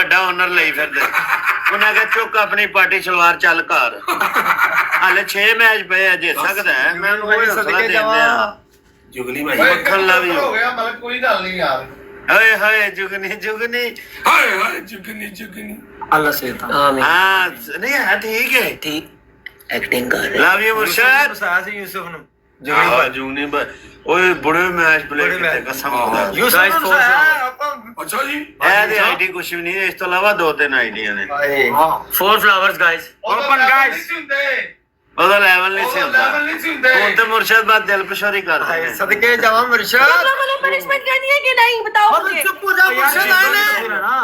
ਵੱਡਾ ਹੁਨਰ ਲਈ ਫਿਰਦੇ ਉਹਨਾਂ ਕਹੇ ਚੁੱਕ ਆਪਣੀ ਪਾਰਟੀ ਸਲਵਾਰ ਚੱਲ ਘਰ ਹਾਲੇ 6 ਮੈਚ ਪਏ ਆ ਜੇ ਸਕਦਾ ਹੈ ਮੈਂ ਉਹਨੂੰ ਸਦਕੇ ਜਾਵਾਂ ਜੁਗਨੀ ਭਾਈ ਮੱਖਣ ਲਾ ਵੀ ਹੋ ਗਿਆ ਮਤਲਬ ਕੋਈ ਗੱਲ ਨਹੀਂ ਯਾਰ ਹਾਏ ਹਾਏ ਜੁਗਨੀ ਹਾਏ ਹਾਏ ਜੁਗਨੀ अल्लाह से आमीन ਹਾਂ ਨਹੀਂ ਹੈ ਠੀਕ ਹੈ ठीक एक्टिंग कर रहे ਲਵ ਯੂ ਮੁਰਸ਼ਦ फसाया सी यूसुफ ने ਜੁਗਨੀ ਓਏ ਬੜੇ ਮੈਚ ਪਲੇ ਕੀਤੇ ਕਸਮ ਖੁਦਾ यूसुफ ने फसाया ਅੱਛਾ ਜੀ ਇਹ ਦੇ ਆਈਡੀ ਕੁਛ ਵੀ ਨਹੀਂ ਇਸ ਤੋਂ ਇਲਾਵਾ 2-3 ਆਈਡੀਆਂ ਨੇ four flowers guys open guys ਉਹਦਾ ਲੈਵਲ ਨਹੀਂ ਸੀ ਹੁੰਦਾ ਲੈਵਲ ਨਹੀਂ ਸੀ ਹੁੰਦੇ ਹੁਣ ਤੇ ਮੁਰਸ਼ਦ ਬਾਦ ਦਿਲ ਪਸ਼ੋਰੀ ਕਰਦੇ ਨੇ सदके जावा मुर्शिद तुम लोगों ने पनिशमेंट करनी है कि नहीं बताओ मुझे। चुप हो जा मुर्शिद आए ने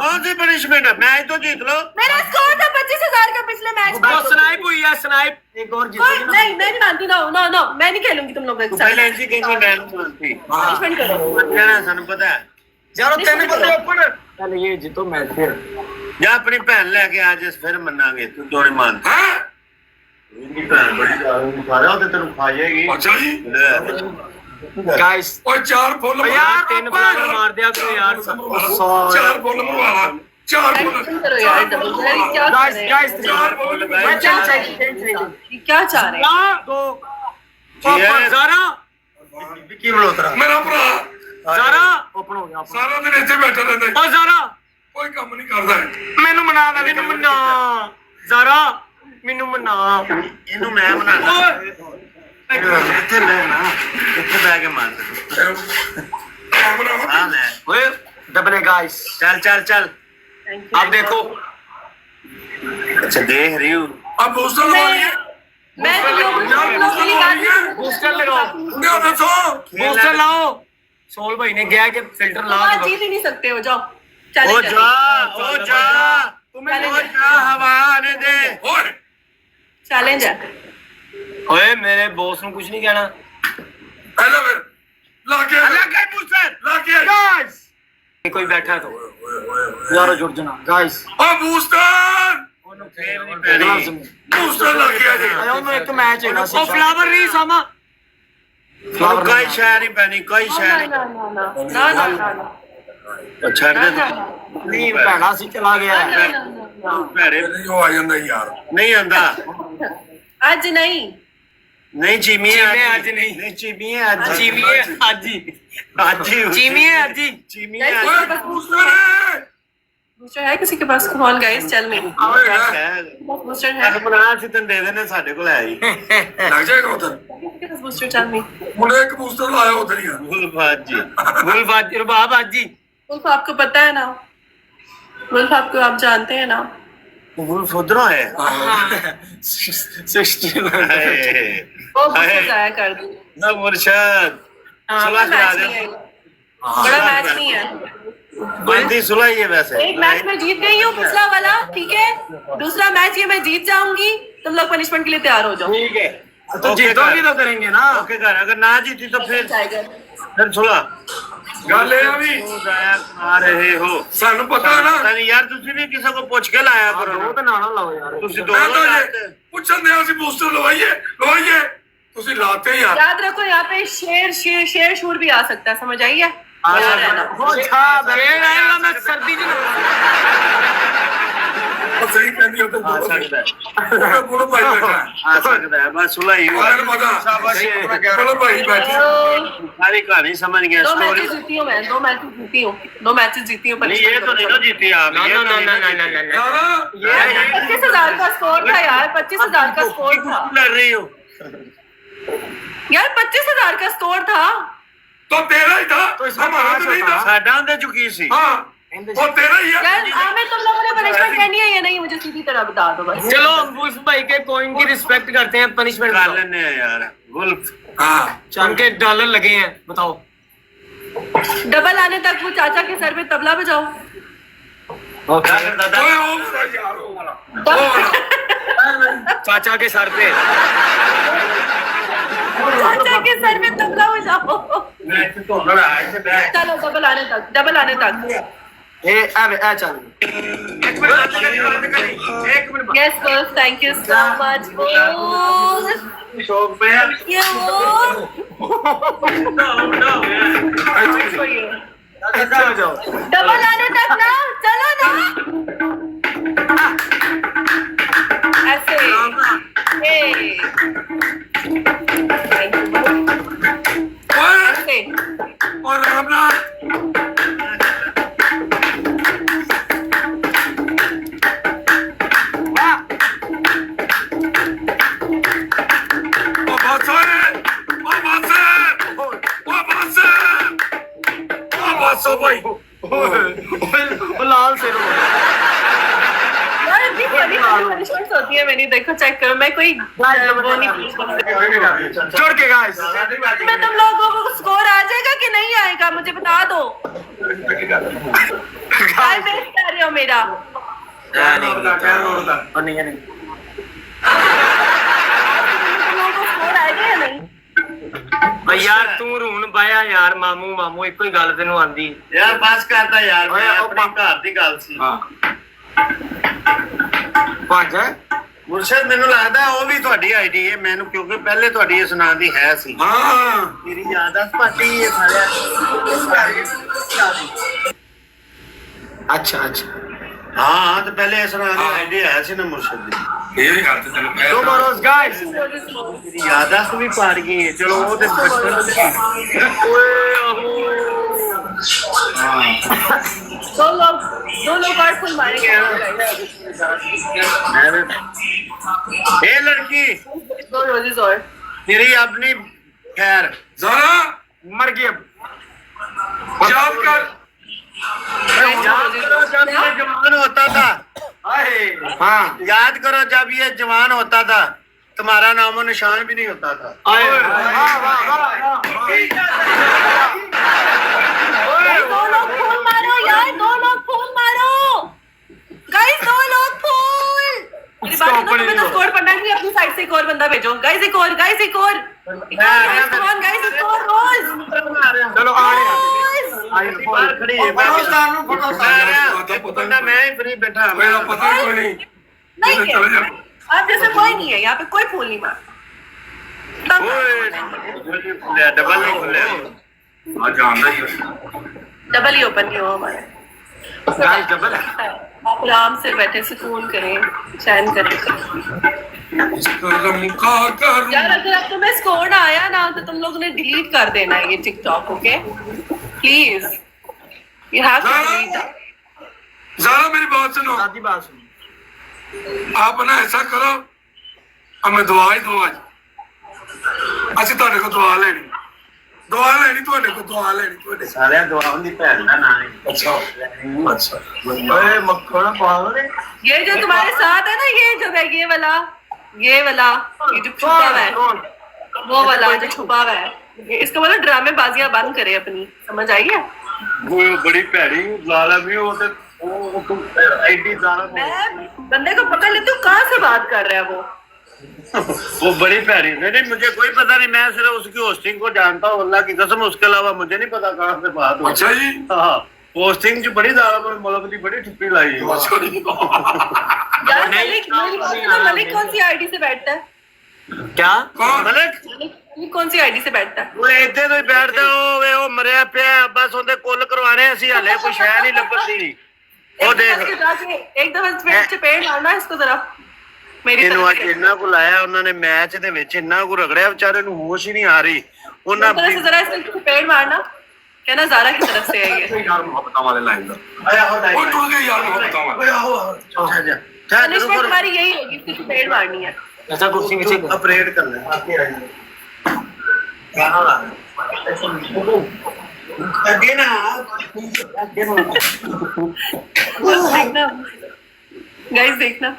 कौन सी पनिशमेंट है मैच तो जीत लो मेरा स्कोर था 25,000 का पिछले मैच में। वो स्नाइप हुई है स्नाइप एक और जीतेगी ना नहीं मैं नहीं मानती नो नो नो मैं नहीं खेलूंगी तुम लोगों के साथ। पहले इनकी कहीं मैं मानती पनिशमेंट करो। कहना सानू पता है यार तीन बंदे ओपन चल ये जीतो मैच फिर जा अपनी भैन लेके आज फिर मनांगे तू जो नहीं मानता ਹੈ इनकी भैन बड़ी सारा होते तेरे खा जाएगी ਅੱਛਾ ਜੀ गाइस ਓਏ ਚਾਰ ਫੁੱਲ यार तीन फ्लावर मार दिया करो यार ਚਾਰ ਫੁੱਲ ਮਰਵਾਲਾ ਚਾਰ ਫੁੱਲ पनिशमेंट करो यार डबल यार ये क्या गाइस कर रहे हैं? गाइस ਚਾਰ ਫੁੱਲ मैं चल चाहिए ये क्या चाह रहे हैं? दो ये- ओपन ज़ारा विक्की मल्होत्रा ਮੇਰਾ ਭਰਾ ज़ारा ओपन हो गया ਸਾਰਾ ਦਿਨ ਇੱਥੇ ਬੈਠਾ ਰਹਿੰਦਾ ओ ज़ारा ਕੋਈ ਕੰਮ ਨਹੀਂ ਕਰਦਾ ਮੈਨੂੰ ਮਨਾ ਲੈ ਮੈਨੂੰ ਮਨਾ ਜ਼ਾਰਾ ਮੈਨੂੰ ਮਨਾ ਇਹਨੂੰ ਮੈਂ ਮਨਾਣਾ ਇੱਥੇ ਬਹਿ ਨਾ ਇੱਥੇ ਬਹਿ ਕੇ ਮਾਰ ਕੈਮਰਾ ਹਾਂ ਲੈ ओए डबल गाइस चल चल चल Thank you. आप देखो अच्छा देख रही हूँ ਆ ਬੂਸਟਰ ਲਵਾ ਲਈਏ मैं तुम लोगों के लिए बात नहीं बूस्टर लगाओ ਕਿਉਂ ਦੱਸੋ बूस्टर लाओ सोल भाई ने गया कि फिल्टर ला तुम आज के जीत ही नहीं सकते हो जाओ ओ चले जा ओ जा ओ जा हवा आने दे ਓਏ चैलेंज है। ओए मेरे बॉस ने कुछ नहीं कहना ਹੈਲੋ ਫਿਰ ਲਾ ਕੇ अलग है मुझसे ला के गाइस कोई बैठा है तो यार जुड़ जाना गाइस ਓ ਬੂਸਟਰ पैनी ਬੂਸਟਰ ਲਾ ਕੇ ਆ ਜੀ आया मैं एक मैच है ना ओ फ्लावर नहीं सामा कोई शय नहीं पैनी कोई शय ना नहीं ना ना ना ना ना ना ना छड़ दे ना तू नहीं भैना सी चला गया है ਭੈੜੇ ਉਹ ਆ ਜਾਂਦਾ ਯਾਰ नहीं आंदा आज नहीं नहीं चीमी है चीमी आज नहीं। नहीं चीमी है आज चीमी है हाजी आज ही चीमी है हाजी चीमी है Guys, ਓਏ ਬੂਸਟਰ ਹੈ बूस्टर है किसी के पास? कौन गाइस टेल मी बूस्टर है ਬਣਾ ਸੀ ਤੈਨੂੰ ਦੇ ਦੇਣੇ ਸਾਡੇ ਕੋਲ ਹੈ ਹੀ ਲੱਗ ਜਾਏਗਾ ਉਧਰ किसी के पास बूस्टर टेल मी ਮੁੰਡੇ ਇੱਕ ਬੂਸਟਰ ਲਾਇਆ ਉਧਰ ਹੀ ਆ ਗੁਲਫਾਜ ਜੀ गुल बाजी रुबाब हाजी वुल्फ आपको पता है ना? वुल्फ आपको आप जानते हैं ना? ਗੁਲਫ ਉਧਰੋਂ ਹੈ 16 वो बूस्टर जाया कर दो। ਨਾ ਮੁਰਸ਼ਦ ਸੁਲਾ बड़ा ਕਰਾ मैच ਦੇ नहीं है, बड़ा मैच नहीं है। ਬੰਦੀ ਸੁਲਾ ਹੀ ਹੈ ਵੈਸੇ एक मैच में जीत गई हूँ पिछला वाला, ठीक है? दूसरा मैच ये मैं जीत जाऊंगी, तुम लोग पनिशमेंट के लिए तैयार हो जाओ। ठीक है तो जीतोगी तो करेंगे ना ओके कर अगर ना जीती तो फिर टाइगर सुला ਗੱਲ ਇਹ ਆ ਵੀ आ रहे हो ਸਾਨੂੰ ਪਤਾ ਨਾ पता नहीं यार तुसी भी किसी को पूछ के लाया करो दो तो ना ना लाओ यार तुसी ਮੈਂ दोनों ਤਾਂ लाते ਇਹ ਪੁੱਛਣ ਦੇ ਅਸੀਂ ਬੂਸਟਰ ਲਵਾਈਏ ਤੁਸੀਂ ਲਾਤੇ ਯਾਰ याद रखो यहाँ पे शेर शूर भी आ सकता है, समझ आई है? याद रहना। वो छा शेर आएगा मैं सर्दी च ਉਹ ਸਹੀ ਕਹਿੰਦੀ ਉਹ आ ਤਾਂ सकता है ਬੁੜਾ ਭਾਈ ਬੈਠਾ आ सकता है बस सुला ही ਉਹਨਾਂ ਨੂੰ ਪਤਾ शाबाश ਬੁੜਾ ਭਾਈ ਬੈਠਾ तो सारी कहानी समझ गया दो स्टोरी मैचेस जीती हूँ मैं, दो मैचेस जीती हूँ नहीं ये तो नहीं ना जीती आप ना ये ना तो ना नहीं ना ना ना ना जीती। ਯਾਰ 25,000 का स्कोर था यार, 25,000 का स्कोर था लड़ रही हो यार, 25,000 का स्कोर था। तो तेरा ही था तो इसमें हमारा तो नहीं था साडा दे चुकी सी हाँ वो तेरा ही है यार आमिर, तुम लोगों ने पनिशमेंट करनी है या नहीं, मुझे सीधी तरह बता दो बस। चलो हम वुल्फ भाई के कॉइन की रिस्पेक्ट करते हैं पनिशमेंट कर लेने हैं यार गुल्फ हाँ उनके डॉलर लगे हैं बताओ डबल आने तक वो चाचा के सर पे तबला बजाओ। दादा ओए वो वाला यार वो वाला चाचा के सर पे चाचा के सर पे तबला बजाओ। मैं तो लड़ा ऐसे बैठ चलो डबल आने तक ए अबे आ चल एक minute yes boss, thank you so much boss. शौक पे है ये चलो जाओ डबल आने तक ना, चलो ना। कमाल से रो यार इतनी फनी पनिशमेंट्स होती है मैंने देखो चेक करो मैं कोई वो नहीं जोड़ के गाइस मैं तुम लोगों को स्कोर आ जाएगा कि नहीं आएगा मुझे बता दो टाइम वेस्ट कर रहे हो मेरा और नहीं नहीं तुम लोगों को स्कोर आएगा या नहीं यार तू रूण पाया यार मामू मामू ਇੱਕੋ ਹੀ ਗੱਲ ਤੈਨੂੰ ਆਂਦੀ ਯਾਰ ਬਸ ਕਰਦਾ ਯਾਰ ਮੈਂ ਆਪਣੀ ਘਰ ਦੀ ਗੱਲ ਸੀ ਭੱਜ ਮੁਰਸ਼ਦ ਮੈਨੂੰ ਲੱਗਦਾ ਉਹ ਵੀ ਤੁਹਾਡੀ ਆਈਡੀ ਹੈ ਮੈਨੂੰ ਕਿਉਂਕਿ ਪਹਿਲੇ ਤੁਹਾਡੀ ਇਸ ਨਾਂ ਦੀ ਹੈ ਸੀ ਹਾਂ ਮੇਰੀ ਯਾਦਾਸ਼ਤ ਪਾਟੀ ਹੈ ਸਾਰਿਆਂ ਅੱਛਾ ਅੱਛਾ ਹਾਂ ਤੇ ਪਹਿਲੇ ਇਸ ਨਾਂ ਦੀ ਆਈਡੀ ਹੈ ਸੀ ਨਾ ਮੁਰਸ਼ਦ ਦੀ ਇਹ ਵੀ ਗੱਲ ਤੇ ਤੈਨੂੰ ਕਹਿ ਦੋ ਮਰੋਜ਼ ਗਾਇਸ ਮੇਰੀ ਯਾਦਾਸ਼ਤ ਵੀ ਪਾੜ ਗਈ ਹੈ ਚਲੋ ਉਹ ਤੇ ਬਚਪਨ दो लोग और फुल मारेंगे ਇਹ ਲੜਕੀ दो रोजेस और तेरी अपनी खैर ਜ਼ਾਰਾ मर गई अब याद कर जब ये जवान होता था हाँ याद करो जब ये जवान होता था तुम्हारा नामो निशान भी नहीं होता था दो लोग फूल मारो यार दो लोग फूल मारो गाइस दो लोग फूल मेरी बात सुनो तुम्हें तो स्कोर पढ़ना नहीं अपनी साइड से एक और बंदा भेजो गाइस एक और गाइस एक और गाइस एक और रोज चलो आ रहे हैं बाहर खड़ी है बंदा मैं ही फ्री बैठा मेरा पता ही कोई नहीं नहीं चले जा है आप जैसे कोई नहीं है यहाँ पे कोई फूल नहीं मार डबल नहीं खुले आ जानदा ही डबल ही ओपन नहीं हो हमारे गाइस डबल आप आराम से बैठे सुकून करें चैन करें मुखा कर यार अगर अब तुम्हें स्कोर ना आया ना तो तुम लोगों ने डिलीट कर देना है ये TikTok okay please you have to delete ਜ਼ਾਰਾ मेरी बात सुनो दादी बात सुन आप ना ऐसा करो हमें दुआ ही दो आज ਅਸੀਂ ਤੁਹਾਡੇ ਕੋਲ ਦੁਆ ਲੈਣੀ ਤੁਹਾਡੇ ਕੋਲ ਦੁਆ ਲੈਣੀ ਤੁਹਾਡੇ सारे दुआओं की भैन का नाम है ਅੱਛਾ ਅੱਛਾ ओए मक्खन पागल है ये जो तुम्हारे साथ है ना ये जो है ये वाला ये जो छुपा हुआ है वो वाला जो छुपा हुआ है इसका मतलब ड्रामेबाजियां बंद करे अपनी समझ आई है वो बड़ी भैड़ी लाला भी वो तो आईडी सारा मैं बंदे को पकड़ लेती हूँ कहाँ से बात कर रहा है वो बड़ी प्यारी नहीं मुझे कोई पता नहीं मैं सिर्फ उसकी होस्टिंग को जानता हूँ अल्लाह की कसम उसके अलावा मुझे नहीं पता कहाँ से बात हो अच्छा जी हाँ होस्टिंग जो बड़ी ज्यादा मुल्क की बड़ी ठुप्पी लाई है अच्छा जी यार मलिक मेरी बात सुनो, मलिक कौन सी आईडी से बैठता है क्या कौन मलिक मलिक कौन सी आईडी से बैठता है वो ਇੱਥੇ ਤੋਂ ਹੀ ਬੈਠਦਾ ਉਹ ਮਰਿਆ ਪਿਆ ਬਸ ਉਹਦੇ ਕੁੱਲ ਕਰਵਾਣੇ ਅਸੀਂ ਹਲੇ ਕੋਈ ਸ਼ੈ ਨਹੀਂ ਲੱਭਦੀ ਉਹ ਦੇਖ एक दफा चपेट मारना इसको जरा मेरी ਇਹਨੂੰ ਅੱਜ तरफ से ਇੰਨਾ ਕੁ ਲਾਇਆ ਉਹਨਾਂ ਨੇ ਮੈਚ ਦੇ ਵਿੱਚ ਇੰਨਾ ਕੁ ਰਗੜਿਆ ਵਿਚਾਰੇ ਨੂੰ ਹੋਸ਼ ਹੀ ਨਹੀਂ ਆ ਰਹੀ ਉਹਨਾਂ मेरी तरफ से जरा इसको चपेट मारना कहना ज़ारा की तरफ से है ये यार मोहब्बत वाले लाइन दा ਆਇਆ ਹੋ ਉਹ ਟੁੱਟ ਗਏ ਯਾਰ मोहब्बत वाले अच्छा पनिशमेंट तुम्हारी यही होगी इसकी चपेट मारनी है ऐसा कुर्सी पीछे कर। अपरेट कर ले आके आ गाना ला आगे ना देखना गाइस देखना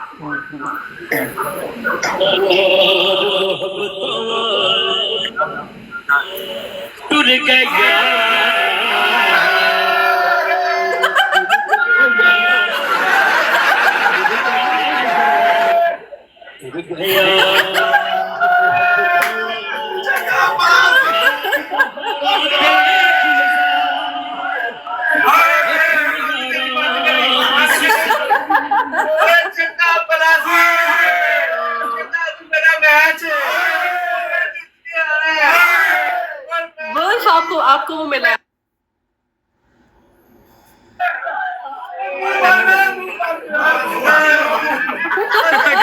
बस आपको वो मिला है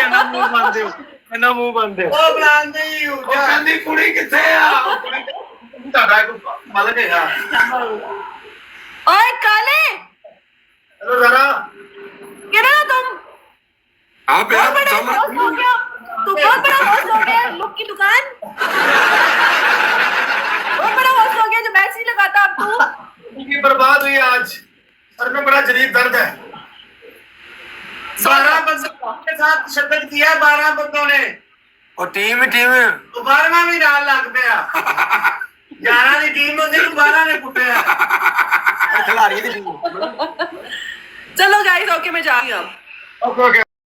ਕਹਿੰਦਾ ਮੂੰਹ ਬੰਦ ਦਿਓ ਕਹਿੰਦਾ ਮੂੰਹ ਬੰਦ ਦਿਓ ਉਹ ਬਲਾਂਦੀ ਉਹ ਕਹਿੰਦੀ ਕੁੜੀ ਕਿੱਥੇ ਆ ਤੁਹਾਡਾ ਮਲਕ ਹੈਗਾ ओए काले ਚਲੋ ਜ਼ਰਾ क्या तुम आप बहुत यार बड़ा समझ host हो गया तू बहुत बड़ा host हो गया लुक की दुकान बहुत बड़ा host हो गया जो मैच नहीं लगाता अब तू जिंदगी बर्बाद हुई आज सर में बड़ा शरीर दर्द है के साथ शतक किया 12 बंदों ने और टीम ही टीम है 12वां भी नाल लग गया 11 की टीम होती 12 ने कुटिया खिलाड़ी दी टीम चलो गाइस ओके मैं जा रही हूँ ओके ओके